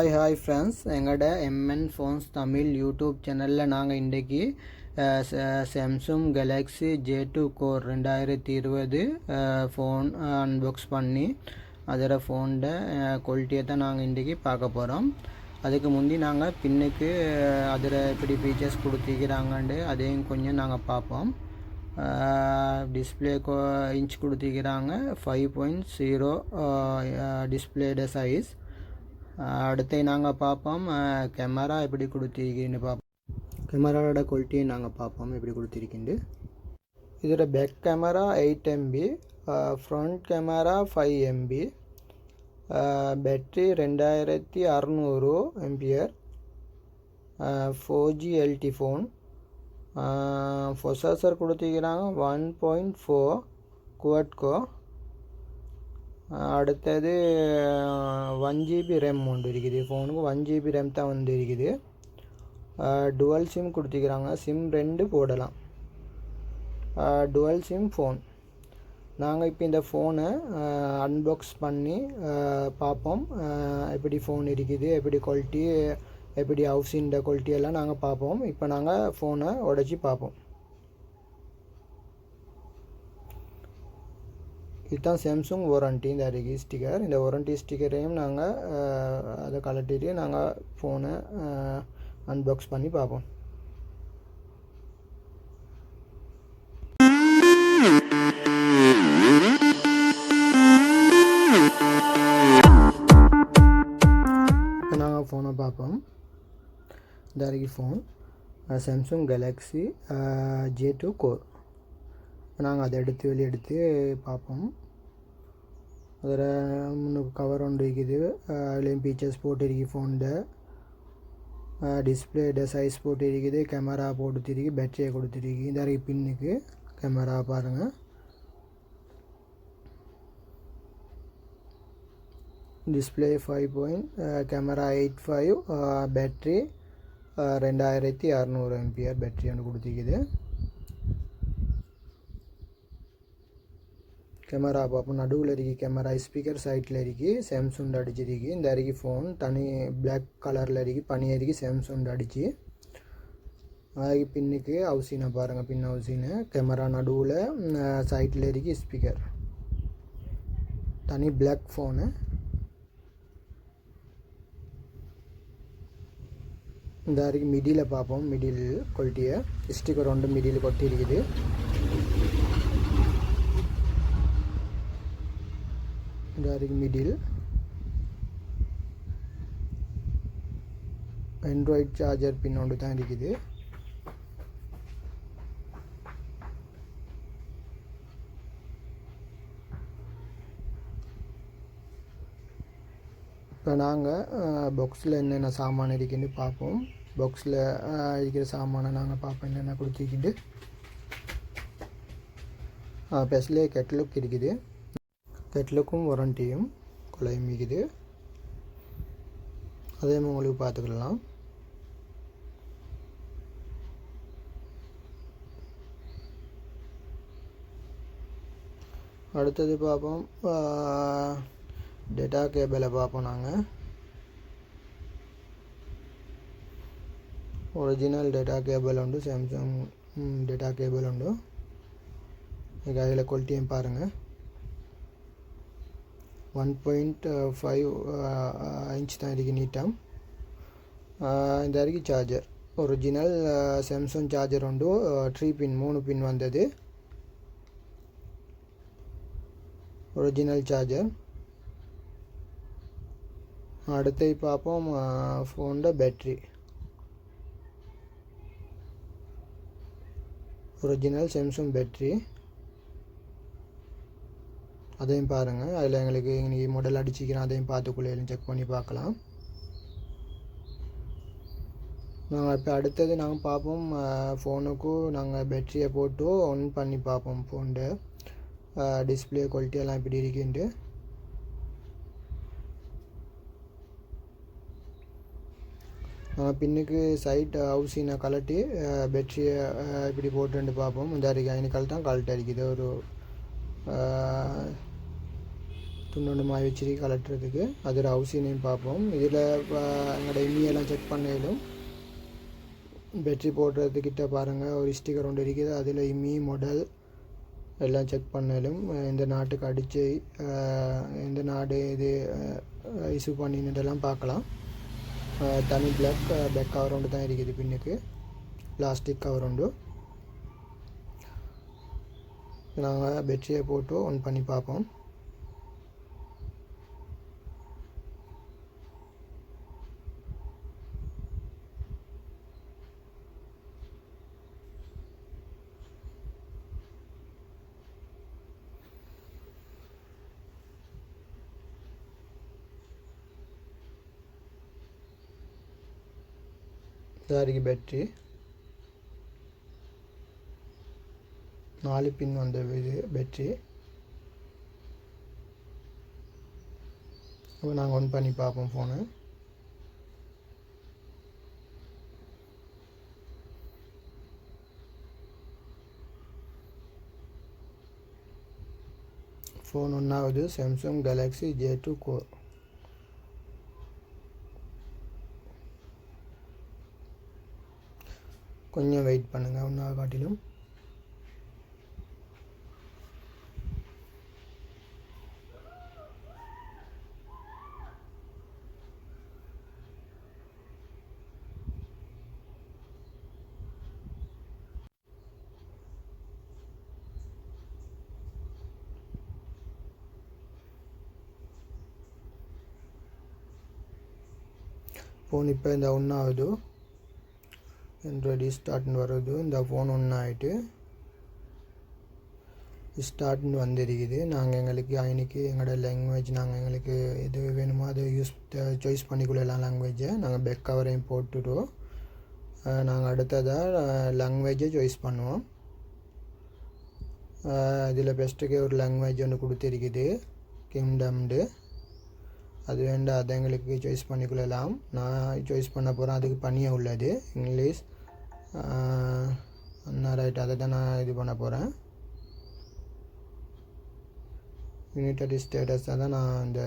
Hi friends, எங்களோட MN phones Tamil YouTube சேனலில் நாங்கள் இன்றைக்கி Samsung Galaxy J2 core 2020 phone unbox பண்ணி அதோட ஃபோனோட குவாலிட்டியை தான் நாங்கள் இன்றைக்கி பார்க்க போகிறோம். அதுக்கு முந்தி நாங்கள் பின்னுக்கு அதில் எப்படி ஃபீச்சர்ஸ் கொடுத்துக்கிறாங்கன்ட்டு அதையும் கொஞ்சம் நாங்கள் பார்ப்போம். டிஸ்பிளே இன்ச் கொடுத்துக்கிறாங்க 5.0 டிஸ்பிளேட சைஸ். அடுத்து நாங்கள் பார்ப்போம் கேமரா எப்படி கொடுத்துருக்கீன்னு பார்ப்போம். கேமராவோட குவாலிட்டியை நாங்கள் பார்ப்போம் எப்படி கொடுத்துருக்கிண்டு. இதோட back camera 8 MB, front camera 5 MB, battery 2600 mAh, 4G LTE phone. Processor கொடுத்துக்கிறாங்க 1.4 குவாட்-கோர். அடுத்தது 1GB ரேம் ஒன்று இருக்குது. ஃபோனுக்கு 1GB ரேம் தான் வந்து இருக்குது. டுவல் சிம் கொடுத்துக்கிறாங்க, சிம் 2 போடலாம். Dual sim phone. நாங்கள் இப்போ இந்த ஃபோனை அன்பாக்ஸ் பண்ணி பார்ப்போம் எப்படி ஃபோன் இருக்குது, எப்படி குவாலிட்டி, எப்படி ஹவுஸின் குவாலிட்டி எல்லாம் நாங்கள் பார்ப்போம். இப்போ நாங்கள் ஃபோனை உடச்சி பார்ப்போம். இதுதான் சாம்சங் வாரண்ட்டி. இந்த அருகே ஸ்டிக்கர், இந்த வாரண்ட்டி ஸ்டிக்கரையும் நாங்கள் அதை கலட்டிட்டு நாங்கள் ஃபோனை அன்பாக்ஸ் பண்ணி பார்ப்போம். இப்போ நாங்கள் ஃபோனை பார்ப்போம். இந்த அருகே phone Samsung Galaxy J2 core. நாங்கள் அதை வெளியே எடுத்து பார்ப்போம். அதில் முன்னுக்கு கவர் ஒன்று இருக்குது, அதுலேயும் ஃபீச்சர்ஸ் போட்டிருக்கு. ஃபோனோட டிஸ்பிளேட சைஸ் போட்டிருக்குது, கேமரா போட்டுருக்கு, பேட்டரியை கொடுத்துருக்கு. இந்த மாதிரி பின்னுக்கு கேமரா பாருங்கள். Display 5 camera 8.5, battery 2600 mAh battery ஒன்று கொடுத்துருக்குது. கேமரா பார்ப்போம். நடுவில் இருக்கு கேமரா, ஸ்பீக்கர் சைட்டில் இருக்குது, சாம்சங் அடிச்சிருக்கு. இந்த அருகே ஃபோன் தனி பிளாக் கலரில் இருக்குது, பனி அருகே சாம்சங் அடிச்சு. அதுக்கு பின்னுக்கு ஹவுசினை பாருங்கள், பின் ஹவுசினை. கேமரா நடுவில் சைட்டில் இருக்குது, ஸ்பீக்கர் தனி பிளாக் ஃபோனு. இந்த அருகே மிடியில் பார்ப்போம், மிடில் குவாலிட்டியை. ஸ்டிக்கர் ஒன்று மிடில் கொட்டி இருக்குது. இந்த அருகே மிடில் ஆண்ட்ராய்ட் சார்ஜர் பின் ஒன்று தான் இருக்குது. இப்போ நாங்கள் பாக்ஸில் என்னென்ன சாமான் இருக்குன்னு பார்ப்போம். பாக்ஸில் இருக்கிற சாமானை நாங்கள் பார்ப்போம் என்னென்ன கொடுத்துருக்கிண்டு. பெஸ்லே கெட்லுக் இருக்குது. கெட்லுக்கும் வாரண்டியும் கொலையும் இருக்குது. அதே உங்களுக்கு பார்த்துக்கலாம். அடுத்தது பார்ப்போம் டேட்டா கேபிளை பார்ப்போம். நாங்கள் ஒரிஜினல் டேட்டா கேபிள் உண்டு, சாம்சங் டேட்டா கேபிள் உண்டு. அதில் குவாலிட்டியும் பாருங்கள். 1.5 inch தான் இருக்குது நீட்டம். இந்த அருகே சார்ஜர் ஒரிஜினல் சாம்சங் சார்ஜர் உண்டு. 3 பின் 3 பின் வந்தது ஒரிஜினல் சார்ஜர். அடுத்து பார்ப்போம் ஃபோனோட பேட்ரி. ஒரிஜினல் சாம்சங் பேட்ரி அதையும் பாருங்கள். அதில் எங்களுக்கு இன்றைக்கி மாடல் அடிச்சிக்கிறேன், அதையும் பார்த்துக்குள்ளே செக் பண்ணி பார்க்கலாம். நாங்கள் இப்போ அடுத்தது நாங்கள் பார்ப்போம் ஃபோனுக்கும் நாங்கள் பேட்டரியை போட்டு ஆன் பண்ணி பார்ப்போம். ஃபோனோட டிஸ்பிளே குவாலிட்டியெல்லாம் இப்படி இருக்குன்ட்டு. பின்னுக்கு சைட் ஹவுஸினை கலட்டி பேட்டரியை இப்படி போட்டுட்டு பார்ப்போம். இந்த அடிக்க ஐநூறு தான் கலட்டி அடிக்குது. ஒரு துண்டொண்டுமாய் வச்சிருக்கு கலட்டுறதுக்கு. அதில் ஹவுசினையும் பார்ப்போம். இதில் எங்களோட இமெயிலெல்லாம் செக் பண்ணிடும். பேட்ரி போடுறதுக்கிட்ட பாருங்கள் ஒரு ஸ்டிக்கர் ஒன்று இருக்குது. அதில் இமி மாடல் எல்லாம் செக் பண்ணலும். இந்த நாட்டுக்கு அடித்து இந்த நாடு இது இஷ்யூ பண்ணினதெல்லாம் பார்க்கலாம். தனி பேக் கவர் ஒன்று தான் இருக்குது. பின்னுக்கு பிளாஸ்டிக் கவர் உண்டு. நாங்கள் பேட்டரியை போட்டு ஆன் பண்ணி பார்ப்போம். இதாரிக்கு பேட்ரி 4 பின் வந்த இது பேட்ரி. இப்போ நாங்கள் ஆன் பண்ணி பார்ப்போம் ஃபோனு. ஃபோன் ஒன்றாவது சாம்சங் கேலக்ஸி J2 Core. கொஞ்சம் வெயிட் பண்ணுங்கள். ஒன்றாவது காட்டிலும் ஃபோன் இப்போ இந்த ஒன்றாவது ஆண்ட்ராய்டு ஸ்டார்ட்னு வருது. இந்த ஃபோன் ஒன்றாயிட்டு ஸ்டார்ட்னு வந்திருக்குது. நாங்கள் எங்களுக்கு அன்றைக்கி எங்களோட லாங்குவேஜ் நாங்கள் எங்களுக்கு எது வேணுமோ அதை சாய்ஸ் பண்ணிக்கொள்ளலாம். லாங்குவேஜை நாங்கள் பேக் கவரையும் போட்டுவிடுவோம். நாங்கள் அடுத்ததாக லாங்குவேஜை சாய்ஸ் பண்ணுவோம். இதில் பெஸ்ட்டுக்கு ஒரு லாங்குவேஜ் ஒன்று கொடுத்துருக்குது, கிங்டம்டு. அது வேண்டாம், அதை எங்களுக்கு சாய்ஸ் பண்ணிக்கொள்ளலாம். நான் சாய்ஸ் பண்ண போகிறேன். அதுக்கு பணியாக உள்ளது இங்கிலீஷ். ரைட், அதை தான் நான் இது பண்ண போகிறேன். யுனைடெட் ஸ்டேட்டஸ் தான் நான் இந்த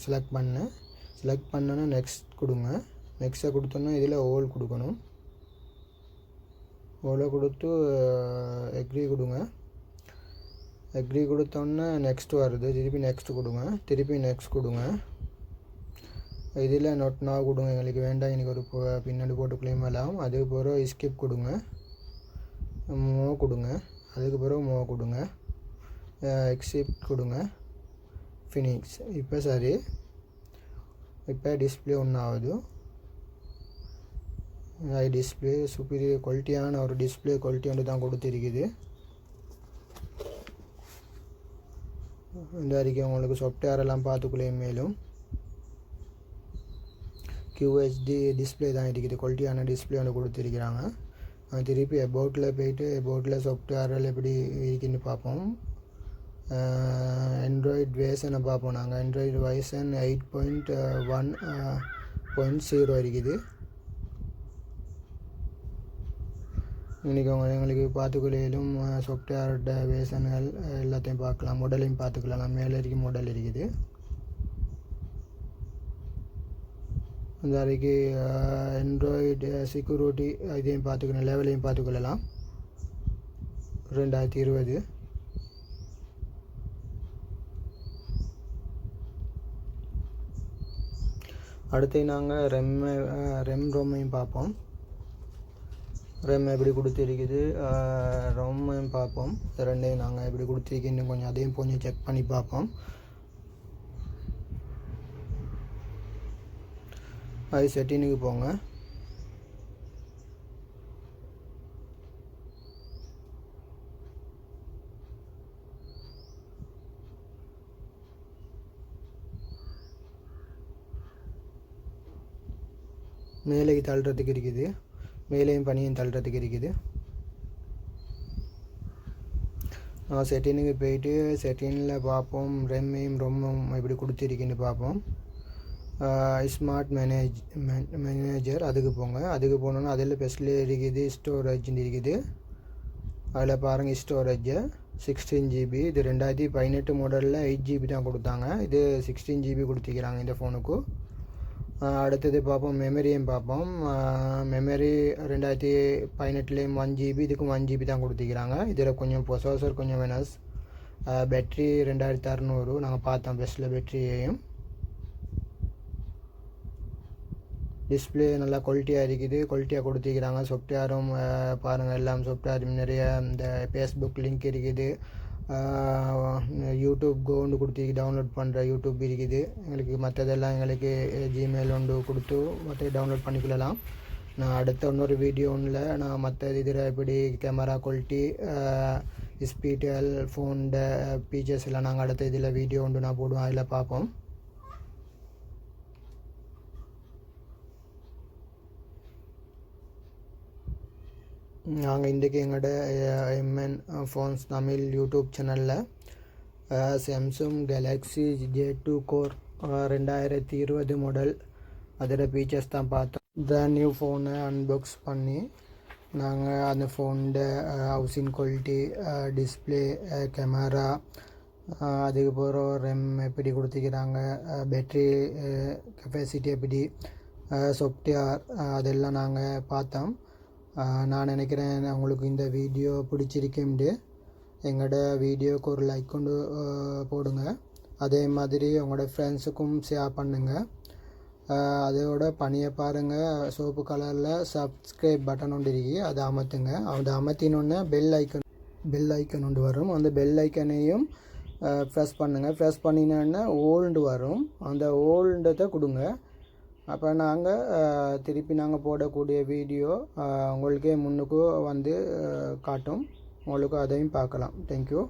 செலக்ட் பண்ணேன்னா நெக்ஸ்ட் கொடுங்க. நெக்ஸ்ட்டை கொடுத்தோன்னா இதில் ஓல் கொடுக்கணும். ஓலை கொடுத்து எக்ரி கொடுங்க. எக்ரி கொடுத்தோன்னே நெக்ஸ்ட் வருது. திருப்பி நெக்ஸ்ட் கொடுங்க. திருப்பி நெக்ஸ்ட் கொடுங்க. இதில் நோட் நான் கொடுங்க. எங்களுக்கு வேண்டாம், எனக்கு ஒரு பின்னாடி போட்டு கிளைம் எல்லாம். அதுக்கு பிறகு ஸ்கிப் கொடுங்க. மோ கொடுங்க. அதுக்கு பிறகு மோ கொடுங்க. எக்ஸிப்ட் கொடுங்க. ஃபினிக்ஸ். இப்போ சரி. இப்போ டிஸ்பிளே ஒன்றாவது. டிஸ்பிளே சுப்பீரியர் குவாலிட்டியான ஒரு டிஸ்பிளே குவாலிட்டி ஒன்று தான் கொடுத்துருக்குது. இந்த வரைக்கும் உங்களுக்கு சாஃப்ட்வேரெல்லாம் பார்த்துக்குள்ளே மேலும் QHD டிஸ்பிளே தான் இருக்குது. குவாலிட்டியான டிஸ்பிளே ஒன்று கொடுத்துருக்குறாங்க. திருப்பி அபவுட்டில் போயிட்டு அபவுட்டில் சாஃப்ட்வேரில் எப்படி இருக்குன்னு பார்ப்போம். ஆண்ட்ராய்டு வேர்ஷனை பார்ப்போம். நாங்கள் ஆண்ட்ராய்டு வேர்ஷன் 8.1.0 இருக்குது. இன்றைக்கி எங்களுக்கு பார்த்துக்கொள்ளையிலும் சாஃப்ட்வேரோட வேர்ஷன்கள் எல்லாத்தையும் பார்க்கலாம். மாடலையும் பார்த்துக்கலாம். மேலே இருக்கும் மாடல் இருக்குது. அந்த வரைக்கு ஆண்ட்ராய்டு செக்யூரிட்டி இதையும் பார்த்துக்கணும். லெவலையும் பார்த்துக்கொள்ளலாம். 2020 அடுத்து நாங்கள் ரோமையும் பார்ப்போம். ரெம் எப்படி கொடுத்துருக்குது, ரோமையும் பார்ப்போம். ரெண்டையும் நாங்கள் எப்படி கொடுத்துருக்கீங்கன்னு கொஞ்சம் அதையும் கொஞ்சம் செக் பண்ணி பார்ப்போம். அது செட்டிங்கு போங்க. மேலே தள்ளுறதுக்கு இருக்குது. மேலேயும் பனியும் தள்ளுறதுக்கு இருக்குது. செட்டினுக்கு போயிட்டு செட்டிங்கில் பார்ப்போம். ரெம்மையும் ரொம்பவும் எப்படி கொடுத்துருக்குன்னு பார்ப்போம். ஸ்மார்ட் மேனேஜர் அதுக்கு போங்க. அதுக்கு போனோன்னா அதில் பெஸ்ட்லேயே இருக்குது ஸ்டோரேஜ்னு இருக்குது. அதில் பாருங்கள் ஸ்டோரேஜை 16 ஜிபி. இது 2018 மாடலில் 8 ஜிபி தான் கொடுத்தாங்க. இது 16 ஜிபி கொடுத்துக்கிறாங்க இந்த ஃபோனுக்கு. அடுத்தது பார்ப்போம், மெமரியும் பார்ப்போம். மெமரி 2018லேயும் 1 ஜிபி, இதுக்கும் 1 ஜிபி தான் கொடுத்துக்கிறாங்க. இதில் கொஞ்சம் ப்ரொசஸர் கொஞ்சம் வெனஸ். பேட்ரி 2600 நாங்கள் பார்த்தோம் பெஸ்ட்டில் பேட்டரியையும். டிஸ்பிளே நல்லா குவாலிட்டியாக இருக்குது, குவாலிட்டியாக கொடுத்துக்கிறாங்க. சாஃப்ட்வேரும் பாருங்கள், எல்லாம் சாஃப்ட்வேரும் நிறைய இந்த ஃபேஸ்புக் லிங்க் இருக்குது, யூடியூப் கோன்னு கொடுத்து டவுன்லோட் பண்ணுற யூடியூப் இருக்குது. எங்களுக்கு மற்றதெல்லாம் எங்களுக்கு ஜிமெயில் ஒன்று கொடுத்து மற்ற டவுன்லோட் பண்ணிக்கொள்ளலாம். நான் அடுத்த இன்னொரு வீடியோ ஒன்றில் நான் மற்ற இதில் எப்படி கேமரா குவாலிட்டி, ஸ்பீட், ஃபோனோட ஃபீச்சர்ஸ் எல்லாம் நாங்கள் அடுத்த இதில் வீடியோ ஒன்று நான் போடுவோம், அதில் பார்ப்போம். நாங்கள் இன்றைக்கி எங்களோட எம்என் ஃபோன்ஸ் தமிழ் யூடியூப் சேனலில் Samsung Galaxy J2 core 2020 model அதோட ஃபீச்சர்ஸ் தான் பார்த்தோம். பிராண்ட் நியூ ஃபோனை அன்பாக்ஸ் பண்ணி நாங்கள் அந்த ஃபோனோட ஹவுசிங் குவாலிட்டி, டிஸ்பிளே, கேமரா, அதுக்கப்புறம் ரெம் எப்படி கொடுத்துக்கிறாங்க, பேட்ரி கெப்பாசிட்டி எப்படி, சாஃப்ட்வேர், அதெல்லாம் நாங்கள் பார்த்தோம். நான் நினைக்கிறேன் உங்களுக்கு இந்த வீடியோ பிடிச்சிருக்கேன்ட்டு. எங்களோட வீடியோவுக்கு ஒரு லைக் கொண்டு போடுங்க. அதே மாதிரி உங்களோட ஃப்ரெண்ட்ஸுக்கும் ஷேர் பண்ணுங்கள். அதோட பணியை பாருங்கள், சோப்பு கலரில் சப்ஸ்கிரைப் பட்டன் ஒன்று இருக்கு, அதை அமர்த்துங்க. அதை அமர்த்தினோடனே பெல் ஐக்கன் ஒன்று வரும். அந்த பெல் ஐக்கனையும் ப்ரெஸ் பண்ணுங்கள். ப்ரெஸ் பண்ணினோடனே ஓல்டு வரும், அந்த ஓல்டத்தை கொடுங்க. அப்போ நாங்கள் திருப்பி நாங்கள் போடக்கூடிய வீடியோ உங்களுக்கே முன்னுக்கு வந்து காட்டும். உங்களுக்கு அதையும் பார்க்கலாம். தேங்க்யூ.